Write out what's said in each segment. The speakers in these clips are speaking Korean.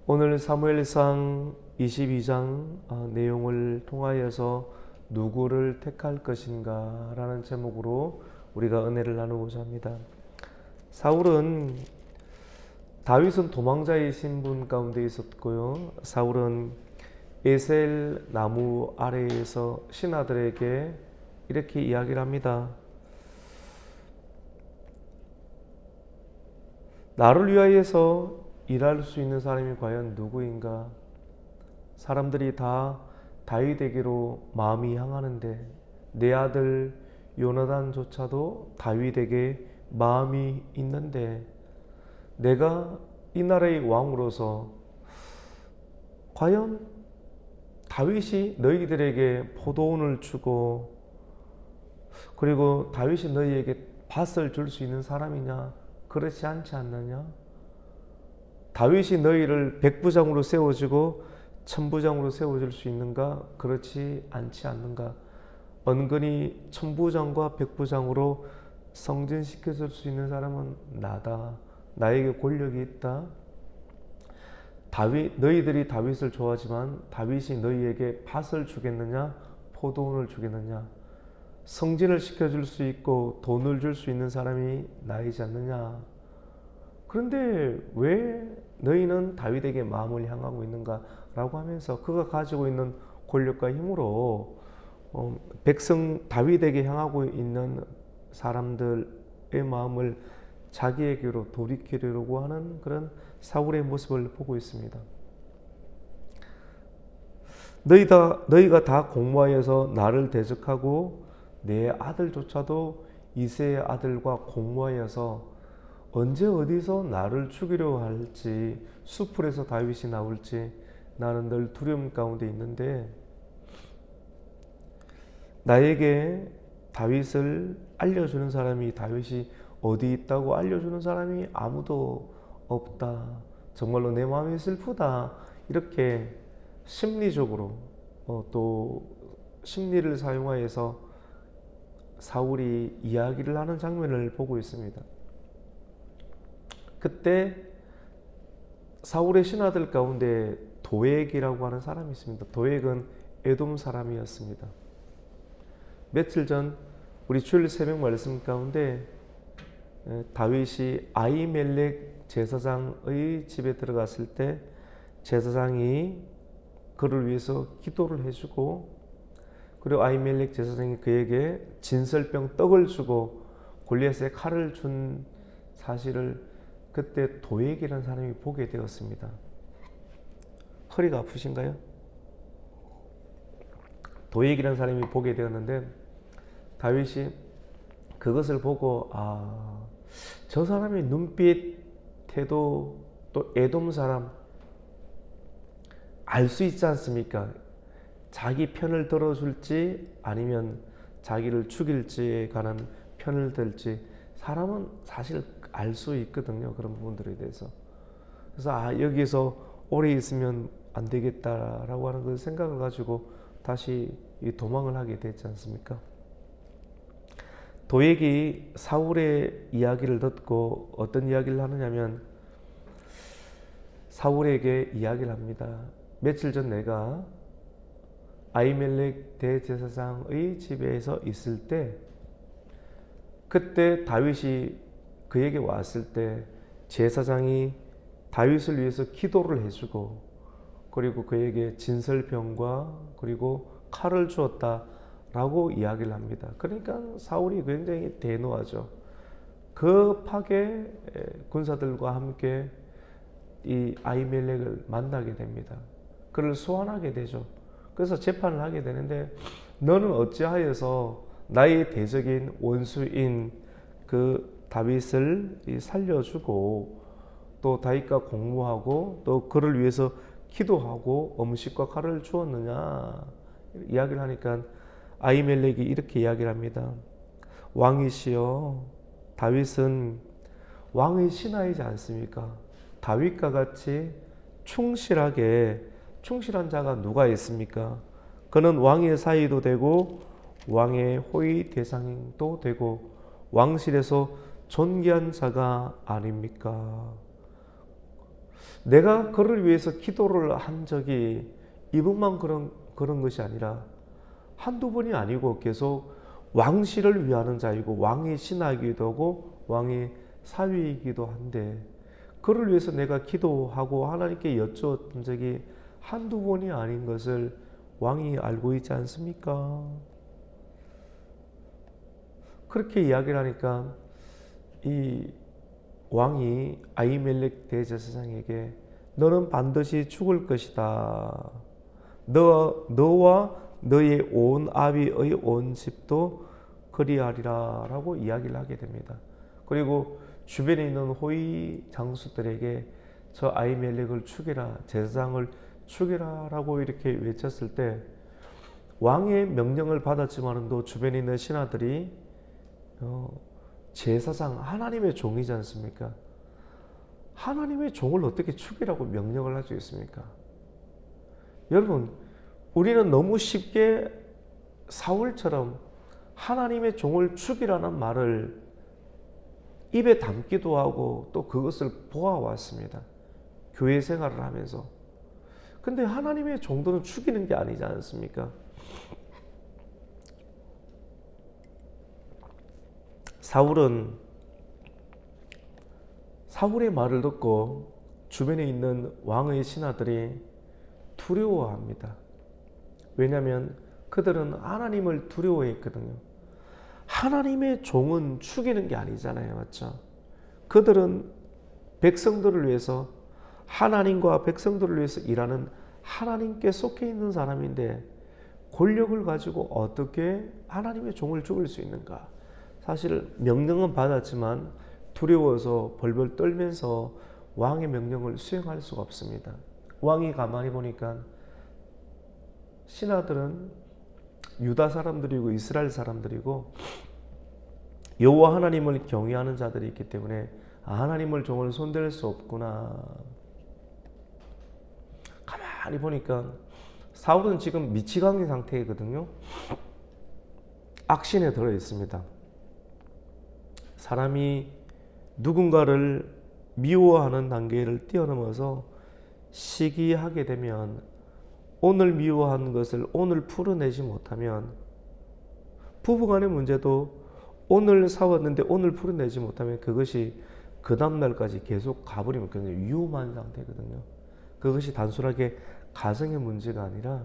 오늘 사무엘상 22장 내용을 통하여서 누구를 택할 것인가 라는 제목으로 우리가 은혜를 나누고자 합니다. 다윗은 도망자의 신분 가운데 있었고요. 사울은 에셀 나무 아래에서 신하들에게 이렇게 이야기를 합니다. 나를 위하여서 일할 수 있는 사람이 과연 누구인가? 사람들이 다 다윗에게로 마음이 향하는데 내 아들 요나단조차도 다윗에게 마음이 있는데 내가 이 나라의 왕으로서 과연 다윗이 너희들에게 포도원을 주고 그리고 다윗이 너희에게 밭을 줄 수 있는 사람이냐? 그렇지 않지 않느냐? 다윗이 너희를 백부장으로 세워주고 천부장으로 세워줄 수 있는가? 그렇지 않지 않는가? 은근히 천부장과 백부장으로 성전시켜줄 수 있는 사람은 나다. 나에게 권력이 있다. 너희들이 다윗을 좋아하지만 다윗이 너희에게 밭을 주겠느냐? 포도원을 주겠느냐? 성전을 시켜줄 수 있고 돈을 줄 수 있는 사람이 나이지 않느냐? 그런데 왜 너희는 다윗에게 마음을 향하고 있는가? 라고 하면서 그가 가지고 있는 권력과 힘으로 백성 다윗에게 향하고 있는 사람들의 마음을 자기에게로 돌이키려고 하는 그런 사울의 모습을 보고 있습니다. 너희가 다 공모하여서 나를 대적하고 내 아들조차도 이새의 아들과 공모하여서 언제 어디서 나를 죽이려 할지 수풀에서 다윗이 나올지 나는 늘 두려움 가운데 있는데 나에게 다윗을 알려주는 사람이 다윗이 어디 있다고 알려주는 사람이 아무도 없다. 정말로 내 마음이 슬프다. 이렇게 심리적으로 또 심리를 사용하여서 사울이 이야기를 하는 장면을 보고 있습니다. 그때 사울의 신하들 가운데 도액이라고 하는 사람이 있습니다. 도액은 에돔 사람이었습니다. 며칠 전 우리 주일 새벽 말씀 가운데 다윗이 아히멜렉 제사장의 집에 들어갔을 때 제사장이 그를 위해서 기도를 해주고 그리고 아히멜렉 제사장이 그에게 진설병 떡을 주고 골리앗의 칼을 준 사실을 그때 도액이라는 사람이 보게 되었습니다. 허리가 아프신가요? 도액이라는 사람이 보게 되었는데 다윗이 그것을 보고 저 사람의 눈빛, 태도, 또 에돔 사람 알 수 있지 않습니까? 자기 편을 들어줄지 아니면 자기를 죽일지에 관한 편을 들지 사람은 사실 알 수 있거든요. 그런 부분들에 대해서. 그래서 여기서 오래 있으면 안 되겠다라고 하는 그 생각을 가지고 다시 도망을 하게 됐지 않습니까? 도액이 사울의 이야기를 듣고 어떤 이야기를 하느냐면 사울에게 이야기를 합니다. 며칠 전 내가 아히멜렉 대제사장의 집에서 있을 때 그때 다윗이 그에게 왔을 때 제사장이 다윗을 위해서 기도를 해주고 그리고 그에게 진설병과 그리고 칼을 주었다라고 이야기를 합니다. 그러니까 사울이 굉장히 대노하죠. 급하게 군사들과 함께 이 아히멜렉을 만나게 됩니다. 그를 소환하게 되죠. 그래서 재판을 하게 되는데 너는 어찌하여서 나의 대적인 원수인 그 다윗을 살려주고 또 다윗과 공모하고 또 그를 위해서 기도하고 음식과 칼을 주었느냐 이야기를 하니까 아히멜렉이 이렇게 이야기를 합니다. 왕이시여 다윗은 왕의 신하이지 않습니까? 다윗과 같이 충실한 자가 누가 있습니까? 그는 왕의 사위도 되고 왕의 호의 대상도 되고 왕실에서 존귀한 자가 아닙니까? 내가 그를 위해서 기도를 한 적이 이번만 그런 것이 아니라 한두 번이 아니고 계속 왕실을 위하는 자이고 왕의 신하이기도 하고 왕의 사위이기도 한데 그를 위해서 내가 기도하고 하나님께 여쭈었던 적이 한두 번이 아닌 것을 왕이 알고 있지 않습니까? 그렇게 이야기를 하니까 이 왕이 아히멜렉 대제사장에게 너는 반드시 죽을 것이다. 너와 너의 온 아비의 온 집도 그리하리라 라고 이야기를 하게 됩니다. 그리고 주변에 있는 호위 장수들에게 저 아히멜렉을 죽여라, 제사장을 죽여라 라고 이렇게 외쳤을 때 왕의 명령을 받았지만도 주변에 있는 신하들이 제사장 하나님의 종이지 않습니까? 하나님의 종을 어떻게 죽이라고 명령을 할 수 있습니까? 여러분, 우리는 너무 쉽게 사울처럼 하나님의 종을 죽이라는 말을 입에 담기도 하고 또 그것을 보아왔습니다. 교회 생활을 하면서. 근데 하나님의 종들은 죽이는 게 아니지 않습니까? 사울의 말을 듣고 주변에 있는 왕의 신하들이 두려워합니다. 왜냐하면 그들은 하나님을 두려워했거든요. 하나님의 종은 죽이는 게 아니잖아요. 맞죠? 그들은 백성들을 위해서 하나님과 백성들을 위해서 일하는 하나님께 속해 있는 사람인데 권력을 가지고 어떻게 하나님의 종을 죽일 수 있는가? 사실 명령은 받았지만 두려워서 벌벌 떨면서 왕의 명령을 수행할 수가 없습니다. 왕이 가만히 보니까 신하들은 유다 사람들이고 이스라엘 사람들이고 여호와 하나님을 경외하는 자들이 있기 때문에 하나님을 종을 손댈 수 없구나. 가만히 보니까 사울은 지금 미치광이 상태이거든요. 악신에 들어 있습니다. 사람이 누군가를 미워하는 단계를 뛰어넘어서 시기하게 되면 오늘 미워하는 것을 오늘 풀어내지 못하면 부부간의 문제도 오늘 싸웠는데 오늘 풀어내지 못하면 그것이 그 다음날까지 계속 가버리면 굉장히 위험한 상태거든요. 그것이 단순하게 가정의 문제가 아니라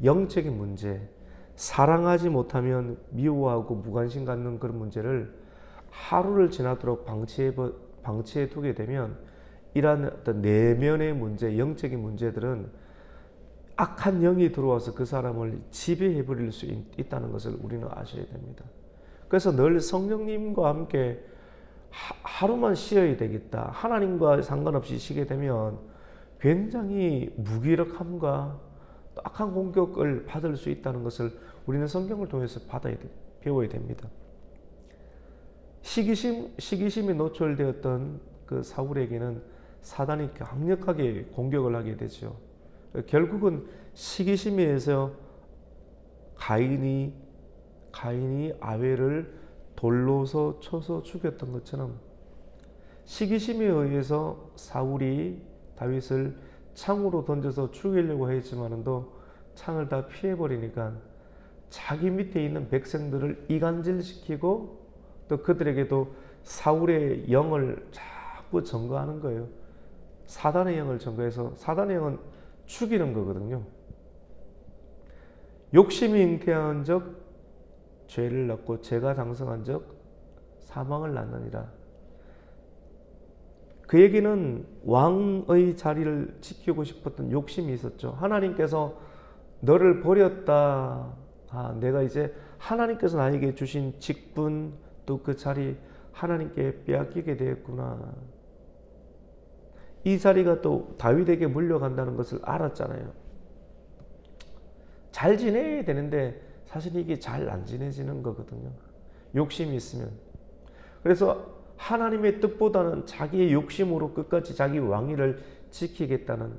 영적인 문제, 사랑하지 못하면 미워하고 무관심 갖는 그런 문제를 하루를 지나도록 방치해 두게 되면 이러한 어떤 내면의 문제, 영적인 문제들은 악한 영이 들어와서 그 사람을 지배해 버릴 수 있다는 것을 우리는 아셔야 됩니다. 그래서 늘 성령님과 함께 하루만 쉬어야 되겠다. 하나님과 상관없이 쉬게 되면 굉장히 무기력함과 악한 공격을 받을 수 있다는 것을 우리는 성경을 통해서 배워야 됩니다. 시기심이 노출되었던 그 사울에게는 사단이 강력하게 공격을 하게 되죠. 결국은 시기심에 의해서 가인이 아벨을 돌로서 쳐서 죽였던 것처럼 시기심에 의해서 사울이 다윗을 창으로 던져서 죽이려고 했지만도 창을 다 피해버리니까 자기 밑에 있는 백성들을 이간질시키고 또 그들에게도 사울의 영을 자꾸 전거하는 거예요. 사단의 영을 전거해서 사단의 영은 죽이는 거거든요. 욕심이 잉태한 적 죄를 낳고 죄가 장성한 적 사망을 낳느니라. 그에게는 왕의 자리를 지키고 싶었던 욕심이 있었죠. 하나님께서 너를 버렸다. 내가 이제 하나님께서 나에게 주신 직분 또 그 자리 하나님께 빼앗기게 되었구나. 이 자리가 또 다윗에게 물려간다는 것을 알았잖아요. 잘 지내야 되는데 사실 이게 잘 안 지내지는 거거든요. 욕심이 있으면. 그래서 하나님의 뜻보다는 자기의 욕심으로 끝까지 자기 왕위를 지키겠다는,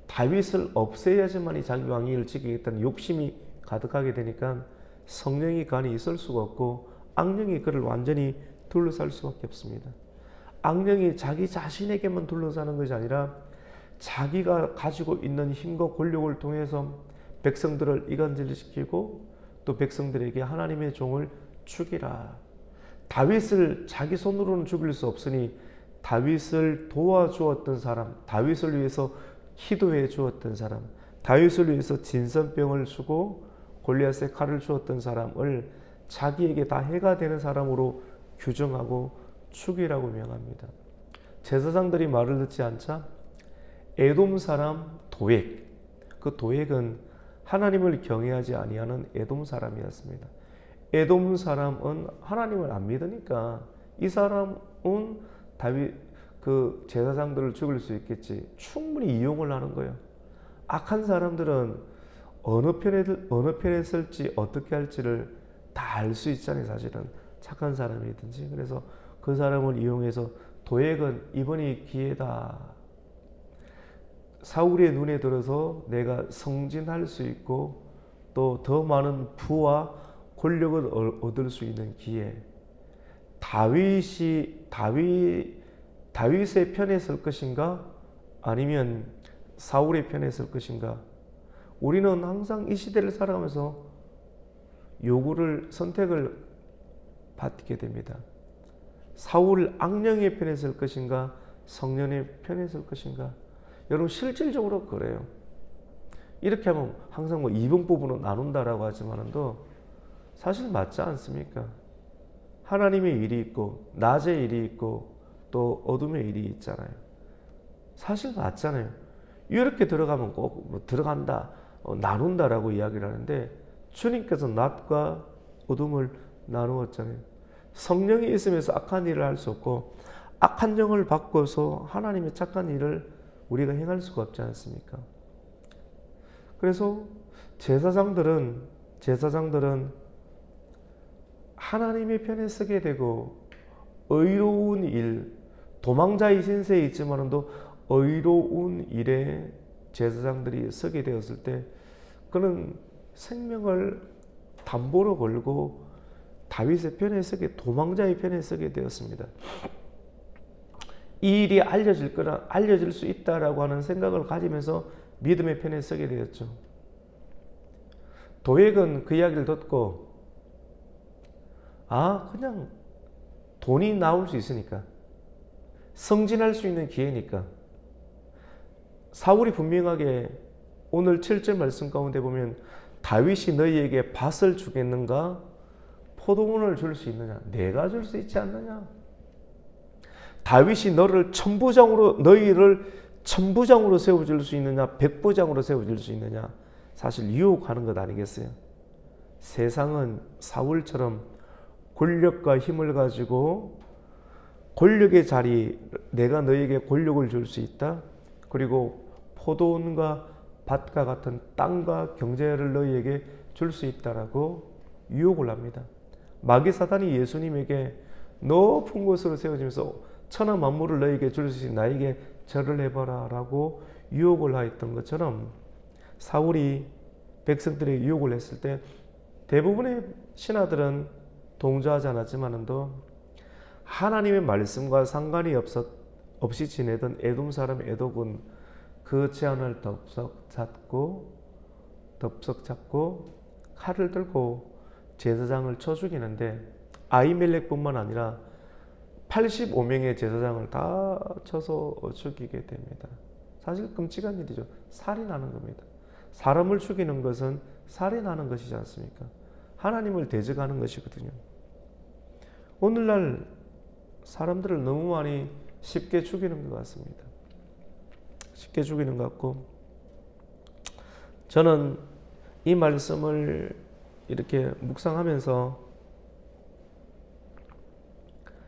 다윗을 없애야지만이 자기 왕위를 지키겠다는 욕심이 가득하게 되니까 성령이 간이 있을 수가 없고 악령이 그를 완전히 둘러쌀 수밖에 없습니다. 악령이 자기 자신에게만 둘러싸는 것이 아니라 자기가 가지고 있는 힘과 권력을 통해서 백성들을 이간질시키고 또 백성들에게 하나님의 종을 죽이라. 다윗을 자기 손으로는 죽일 수 없으니 다윗을 도와주었던 사람, 다윗을 위해서 기도해 주었던 사람, 다윗을 위해서 진선병을 주고 골리앗의 칼을 주었던 사람을 자기에게 다 해가 되는 사람으로 규정하고 죽이라고 명합니다. 제사장들이 말을 듣지 않자 에돔 사람 도액, 그 도액은 하나님을 경외하지 아니하는 에돔 사람이었습니다. 에돔 사람은 하나님을 안 믿으니까 이 사람은 다윗 그 제사장들을 죽일 수 있겠지 충분히 이용을 하는 거예요. 악한 사람들은 어느 편에 설지 어떻게 할지를 다 알 수 있잖아요. 사실은 착한 사람이든지. 그래서 그 사람을 이용해서 도액은 이번이 기회다. 사울의 눈에 들어서 내가 승진할 수 있고 또 더 많은 부와 권력을 얻을 수 있는 기회. 다윗의 편에 설 것인가? 아니면 사울의 편에 설 것인가? 우리는 항상 이 시대를 살아가면서 선택을 받게 됩니다. 사울 악령의 편에 설 것인가? 성령의 편에 설 것인가? 여러분 실질적으로 그래요. 이렇게 하면 항상 이분 부분으로 나눈다라고 하지만도 사실 맞지 않습니까? 하나님의 일이 있고 낮의 일이 있고 또 어둠의 일이 있잖아요. 사실 맞잖아요. 이렇게 들어가면 꼭 들어간다, 나눈다라고 이야기를 하는데 주님께서 낮과 어둠을 나누었잖아요. 성령이 있으면서 악한 일을 할 수 없고 악한 영을 바꿔서 하나님의 착한 일을 우리가 행할 수가 없지 않습니까? 그래서 제사장들은 하나님의 편에 서게 되고 의로운 일, 도망자의 신세에 있지만도 의로운 일에 제사장들이 서게 되었을 때 그는 생명을 담보로 걸고 다윗의 편에 서게, 도망자의 편에 서게 되었습니다. 이 일이 알려질 수 있다라고 하는 생각을 가지면서 믿음의 편에 서게 되었죠. 도액은 그 이야기를 듣고 그냥 돈이 나올 수 있으니까 승진할 수 있는 기회니까 사울이 분명하게 오늘 7절 말씀 가운데 보면 다윗이 너희에게 밭을 주겠는가? 포도원을 줄 수 있느냐? 내가 줄 수 있지 않느냐? 다윗이 너희를 천부장으로 세워줄 수 있느냐? 백부장으로 세워줄 수 있느냐? 사실 유혹하는 것 아니겠어요? 세상은 사울처럼 권력과 힘을 가지고 권력의 자리, 내가 너에게 권력을 줄 수 있다. 그리고 포도원과 밭과 같은 땅과 경제를 너희에게 줄 수 있다라고 유혹을 합니다. 마귀 사단이 예수님에게 높은 곳으로 세워지면서 천하 만물을 너희에게 줄 수 있는 나에게 절을 해봐라 라고 유혹을 하였던 것처럼 사울이 백성들에게 유혹을 했을 때 대부분의 신하들은 동조하지 않았지만도 하나님의 말씀과 상관이 없이 지내던 에돔 사람 에돔은 그 제안을 덥석 잡고 칼을 들고 제사장을 쳐 죽이는데 아히멜렉뿐만 아니라 85명의 제사장을 다 쳐서 죽이게 됩니다. 사실 끔찍한 일이죠. 살인하는 겁니다. 사람을 죽이는 것은 살인하는 것이지 않습니까? 하나님을 대적하는 것이거든요. 오늘날 사람들을 너무 많이 쉽게 죽이는 것 같습니다. 쉽게 죽이는 것 같고 저는 이 말씀을 이렇게 묵상하면서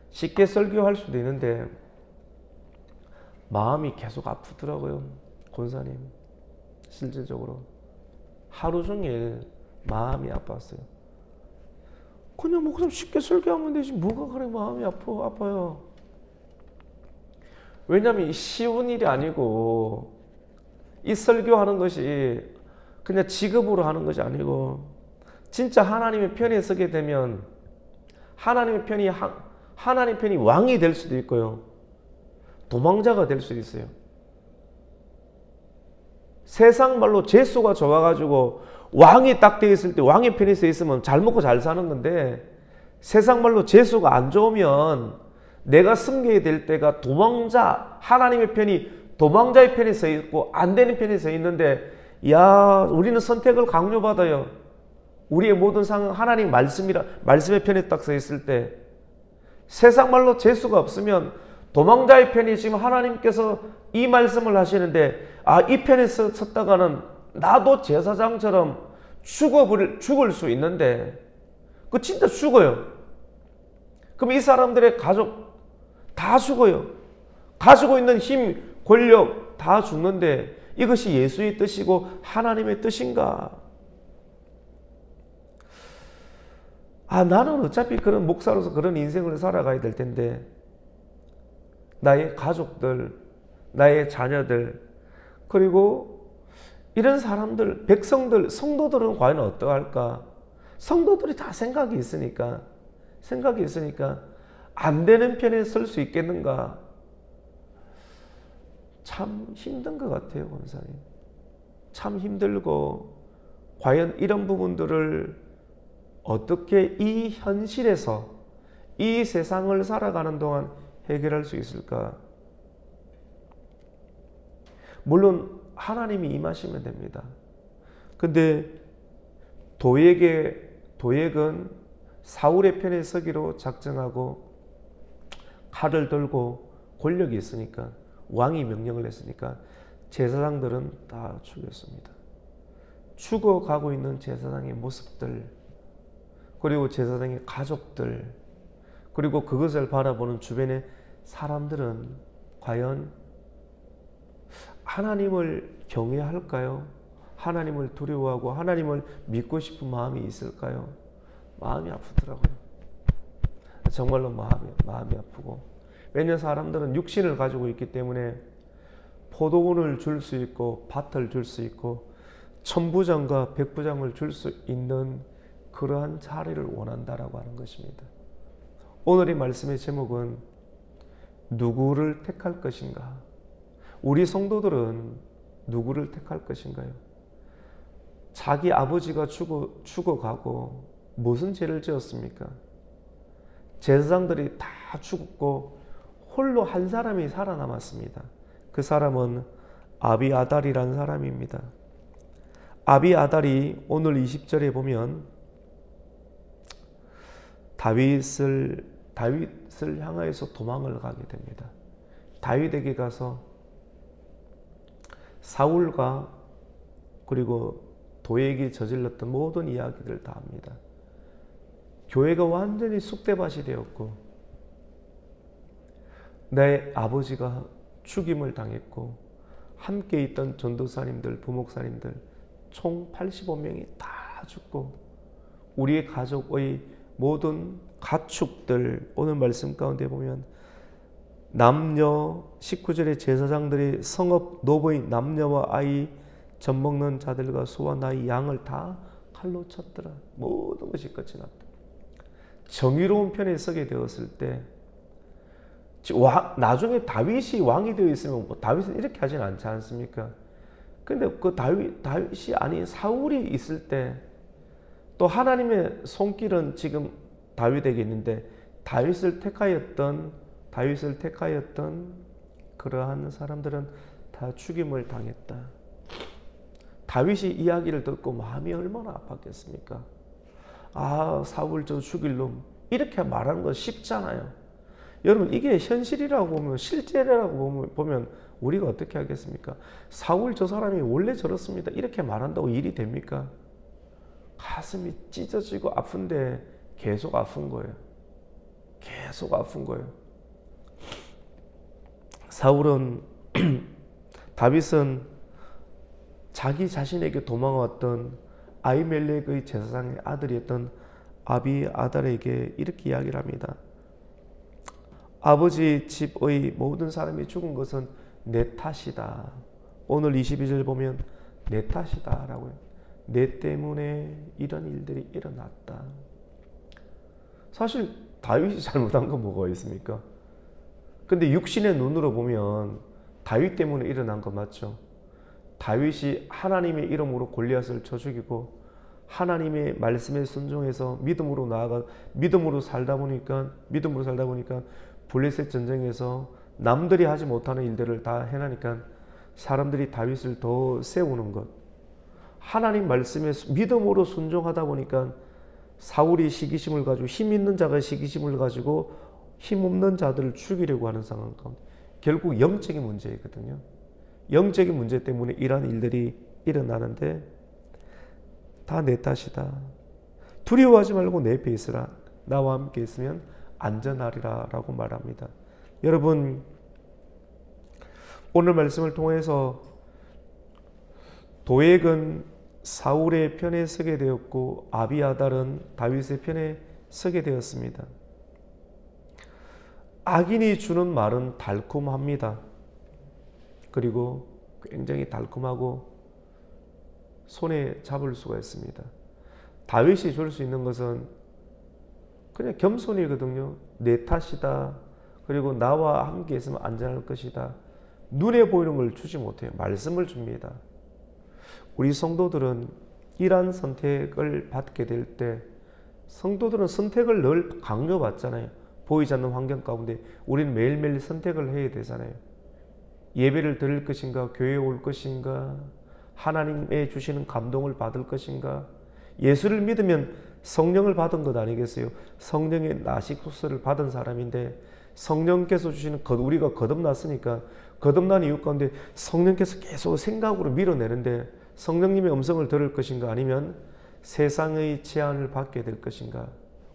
쉽게 설교할 수도 있는데 마음이 계속 아프더라고요. 권사님 실질적으로 하루 종일 마음이 아팠어요. 그냥 목사님 쉽게 설교하면 되지 뭐가 그래 마음이 아파요. 왜냐하면 쉬운 일이 아니고 이 설교하는 것이 그냥 직업으로 하는 것이 아니고 진짜 하나님의 편에 서게 되면 하나님 편이 왕이 될 수도 있고요. 도망자가 될 수 있어요. 세상 말로 재수가 좋아가지고 왕이 딱 되어 있을 때 왕의 편에 서 있으면 잘 먹고 잘 사는 건데, 세상 말로 재수가 안 좋으면 내가 섬겨야 될 때가 도망자, 하나님의 편이 도망자의 편에 서 있고 안 되는 편에 서 있는데, 야, 우리는 선택을 강요받아요. 우리의 모든 상황 하나님 말씀의 편에 딱 서 있을 때, 세상 말로 재수가 없으면 도망자의 편이 지금 하나님께서 이 말씀을 하시는데, 이 편에 섰다가는 나도 제사장처럼 죽을 수 있는데, 그 진짜 죽어요. 그럼 이 사람들의 가족 다 죽어요. 가지고 있는 힘, 권력 다 죽는데, 이것이 예수의 뜻이고 하나님의 뜻인가? 나는 어차피 그런 목사로서 그런 인생을 살아가야 될 텐데, 나의 가족들, 나의 자녀들, 그리고 이런 사람들, 백성들, 성도들은 과연 어떠할까? 성도들이 다 생각이 있으니까 안 되는 편에 설 수 있겠는가? 참 힘든 것 같아요, 권사님. 참 힘들고, 과연 이런 부분들을 어떻게 이 현실에서 이 세상을 살아가는 동안 해결할 수 있을까? 물론 하나님이 임하시면 됩니다. 근데 도액은 사울의 편에 서기로 작정하고 칼을 들고 권력이 있으니까, 왕이 명령을 했으니까 제사장들은 다 죽였습니다. 죽어가고 있는 제사장의 모습들, 그리고 제사장의 가족들, 그리고 그것을 바라보는 주변의 사람들은 과연 하나님을 경외할까요? 하나님을 두려워하고 하나님을 믿고 싶은 마음이 있을까요? 마음이 아프더라고요. 정말로 마음이 아프고. 왜냐하면 사람들은 육신을 가지고 있기 때문에 포도원을 줄 수 있고 밭을 줄 수 있고 천부장과 백부장을 줄 수 있는 그러한 자리를 원한다라고 하는 것입니다. 오늘의 말씀의 제목은 누구를 택할 것인가? 우리 성도들은 누구를 택할 것인가요? 자기 아버지가 죽어가고 무슨 죄를 지었습니까? 제사장들이 다 죽었고 홀로 한 사람이 살아남았습니다. 그 사람은 아비아달이라는 사람입니다. 아비아달이 오늘 20절에 보면 다윗을 향하여서 도망을 가게 됩니다. 다윗에게 가서 사울과 그리고 도액이 저질렀던 모든 이야기들을 다 합니다. 교회가 완전히 쑥대밭이 되었고 내 아버지가 죽임을 당했고 함께 있던 전도사님들, 부목사님들 총 85명이 다 죽고 우리의 가족의 모든 가축들, 오늘 말씀 가운데 보면 남녀 19절에 제사장들이 성읍 노부인 남녀와 아이 젖먹는 자들과 소와 나의 양을 다 칼로 쳤더라. 모든 것이 끝이 났다. 정의로운 편에 서게 되었을 때 나중에 다윗이 왕이 되어 있으면 다윗은 이렇게 하진 않지 않습니까? 근데 그 다윗이 아닌 사울이 있을 때 또 하나님의 손길은 지금 다윗에게 있는데 다윗을 택하였던 그러한 사람들은 다 죽임을 당했다. 다윗이 이야기를 듣고 마음이 얼마나 아팠겠습니까? 사울 저 죽일 놈, 이렇게 말하는 건 쉽잖아요. 여러분, 이게 현실이라고 보면, 실제라고 보면 우리가 어떻게 하겠습니까? 사울 저 사람이 원래 저렇습니다, 이렇게 말한다고 일이 됩니까? 가슴이 찢어지고 아픈데 계속 아픈 거예요. 계속 아픈 거예요. 다윗은 자기 자신에게 도망왔던 아히멜렉의 제사장의 아들이었던 아비아달에게 이렇게 이야기를 합니다. 아버지 집의 모든 사람이 죽은 것은 내 탓이다. 오늘 22절 보면 내 탓이다 라고 해요. 내 때문에 이런 일들이 일어났다. 사실 다윗이 잘못한 건 뭐가 있습니까? 근데 육신의 눈으로 보면 다윗 때문에 일어난 거 맞죠? 다윗이 하나님의 이름으로 골리앗을 쳐 죽이고 하나님의 말씀에 순종해서 믿음으로 살다 보니까 블레셋 전쟁에서 남들이 하지 못하는 일들을 다 해나니까 사람들이 다윗을 더 세우는 것. 하나님 말씀에 믿음으로 순종하다 보니까 사울이 시기심을 가지고 힘 있는 자가 시기심을 가지고 힘 없는 자들을 죽이려고 하는 상황 가운데 결국 영적인 문제이거든요. 영적인 문제 때문에 이러한 일들이 일어나는데 다 내 탓이다. 두려워하지 말고 내 옆에 있으라. 나와 함께 있으면 안전하리라 라고 말합니다. 여러분, 오늘 말씀을 통해서 도액은 사울의 편에 서게 되었고 아비아달은 다윗의 편에 서게 되었습니다. 악인이 주는 말은 달콤합니다. 그리고 굉장히 달콤하고 손에 잡을 수가 있습니다. 다윗이 줄 수 있는 것은 그냥 겸손이거든요. 내 탓이다. 그리고 나와 함께 있으면 안전할 것이다. 눈에 보이는 걸 주지 못해요. 말씀을 줍니다. 우리 성도들은 이러한 선택을 받게 될 때 성도들은 선택을 늘 강요받잖아요. 보이지 않는 환경 가운데 우리는 매일매일 선택을 해야 되잖아요. 예배를 드릴 것인가, 교회에 올 것인가, 하나님의 주시는 감동을 받을 것인가. 예수를 믿으면 성령을 받은 것 아니겠어요? 성령의 나시쿠스를 받은 사람인데 성령께서 주시는 우리가 거듭났으니까 거듭난 이유 가운데 성령께서 계속 생각으로 밀어내는데 성령님의 음성을 들을 것인가 아니면 세상의 제안을 받게 될 것인가.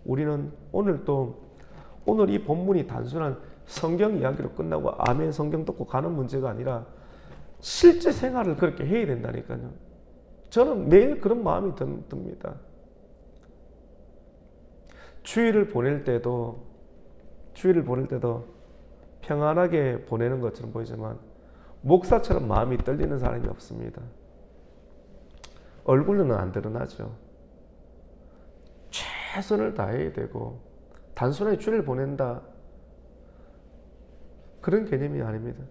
우리는 오늘 이 본문이 단순한 성경 이야기로 끝나고 아멘 성경 듣고 가는 문제가 아니라 실제 생활을 그렇게 해야 된다니까요. 저는 매일 그런 마음이 듭니다. 주일을 보낼 때도 평안하게 보내는 것처럼 보이지만 목사처럼 마음이 떨리는 사람이 없습니다. 얼굴로는 안 드러나죠. 최선을 다해야 되고 단순하게 주일을 보낸다 그런 개념이 아닙니다.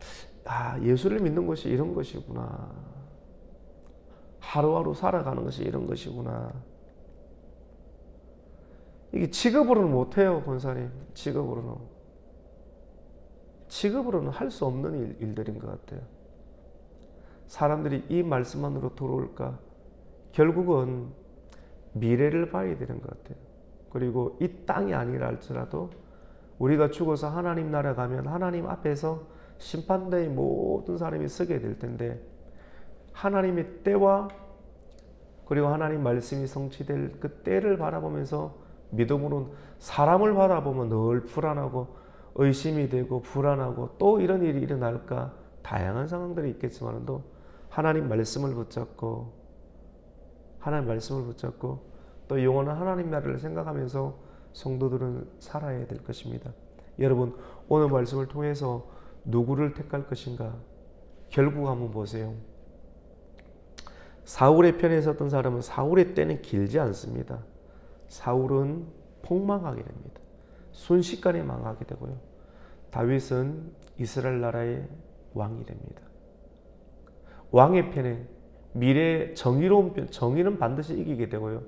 예수를 믿는 것이 이런 것이구나. 하루하루 살아가는 것이 이런 것이구나. 이게 직업으로는 못해요, 권사님. 직업으로는 할 수 없는 일들인 것 같아요. 사람들이 이 말씀만으로 들어올까? 결국은 미래를 봐야 되는 것 같아요. 그리고 이 땅이 아니라 할지라도 우리가 죽어서 하나님 나라 가면 하나님 앞에서 심판대의 모든 사람이 서게 될 텐데 하나님의 때와 그리고 하나님 말씀이 성취될 그 때를 바라보면서 믿음으로 사람을 바라보면 늘 불안하고 의심이 되고 불안하고 또 이런 일이 일어날까 다양한 상황들이 있겠지만도 하나님 말씀을 붙잡고 또 영원한 하나님 나라를 생각하면서 성도들은 살아야 될 것입니다. 여러분, 오늘 말씀을 통해서 누구를 택할 것인가? 결국 한번 보세요. 사울의 편에 섰던 사람은 사울의 때는 길지 않습니다. 사울은 폭망하게 됩니다. 순식간에 망하게 되고요. 다윗은 이스라엘 나라의 왕이 됩니다. 왕의 편에 미래의 정의로운 편, 정의는 반드시 이기게 되고요.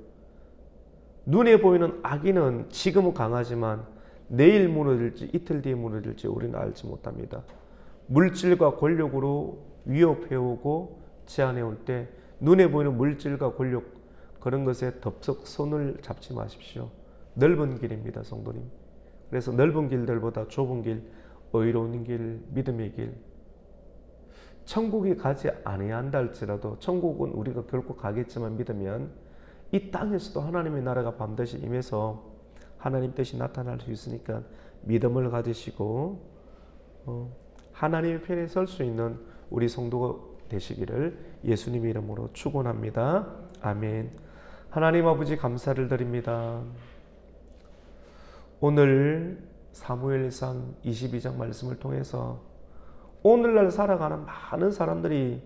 눈에 보이는 악인은 지금은 강하지만 내일 무너질지 이틀 뒤에 무너질지 우리는 알지 못합니다. 물질과 권력으로 위협해오고 제한해올 때 눈에 보이는 물질과 권력 그런 것에 덥석 손을 잡지 마십시오. 넓은 길입니다, 성도님. 그래서 넓은 길들보다 좁은 길, 의로운 길, 믿음의 길. 천국에 가지 아니한다 할지라도 천국은 우리가 결코 가겠지만 믿으면 이 땅에서도 하나님의 나라가 반드시 임해서 하나님 뜻이 나타날 수 있으니까 믿음을 가지시고 하나님의 편에 설 수 있는 우리 성도가 되시기를 예수님의 이름으로 축원합니다. 아멘. 하나님 아버지 감사를 드립니다. 오늘 사무엘상 22장 말씀을 통해서 오늘날 살아가는 많은 사람들이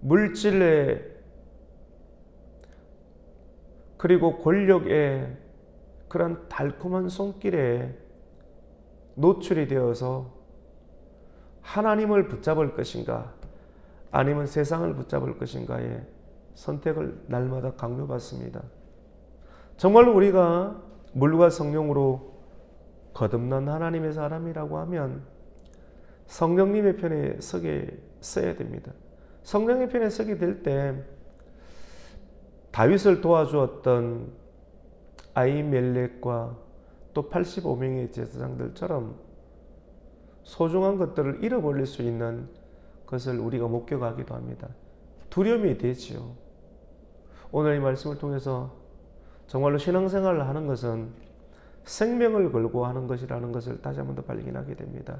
물질에 그리고 권력에 그런 달콤한 손길에 노출이 되어서 하나님을 붙잡을 것인가 아니면 세상을 붙잡을 것인가의 선택을 날마다 강요받습니다. 정말로 우리가 물과 성령으로 거듭난 하나님의 사람이라고 하면 성령님의 편에 서야 됩니다. 성령의 편에 서게 될 때 다윗을 도와주었던 아히멜렉과 또 85명의 제사장들처럼 소중한 것들을 잃어버릴 수 있는 것을 우리가 목격하기도 합니다. 두려움이 되지요. 오늘 이 말씀을 통해서 정말로 신앙생활을 하는 것은 생명을 걸고 하는 것이라는 것을 다시 한 번 더 발견하게 됩니다.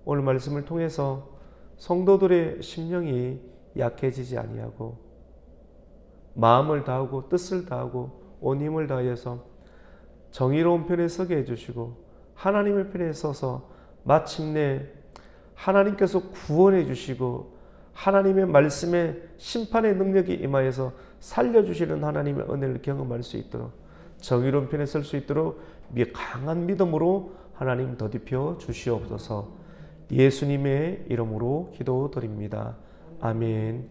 오늘 말씀을 통해서 성도들의 심령이 약해지지 아니하고 마음을 다하고 뜻을 다하고 온 힘을 다해서 정의로운 편에 서게 해주시고 하나님의 편에 서서 마침내 하나님께서 구원해 주시고 하나님의 말씀에 심판의 능력이 임하여서 살려주시는 하나님의 은혜를 경험할 수 있도록 정의로운 편에 설 수 있도록 강한 믿음으로 하나님 더딥혀 주시옵소서. 예수님의 이름으로 기도드립니다. 아멘.